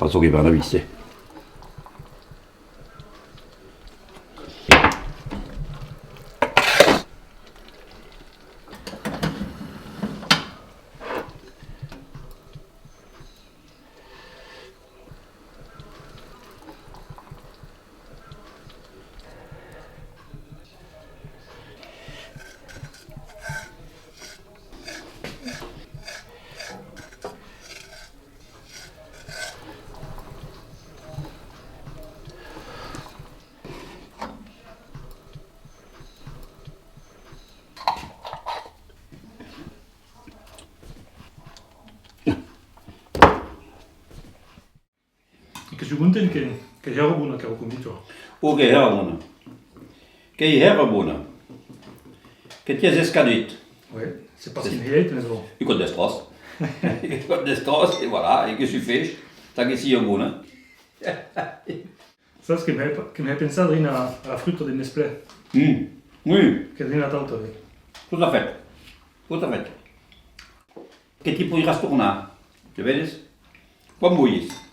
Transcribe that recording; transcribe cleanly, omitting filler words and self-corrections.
penso che vanno viste. Che si conten che era buona che ho cominciato. O che era buona. Che era buona. Che ti è scaduto. Ouais, c'est parce qu'il est, mais bon. Il code de strasse. Il code de strasse, et voilà, et que tu fais, ça che sia buona. Ça, ce che mi hai pensato alla frutta del Nestlé, Oui, che è tanto. tout à fait. Tout à fait. Che ti puoi rastornare, tu vedi? Come vuoi.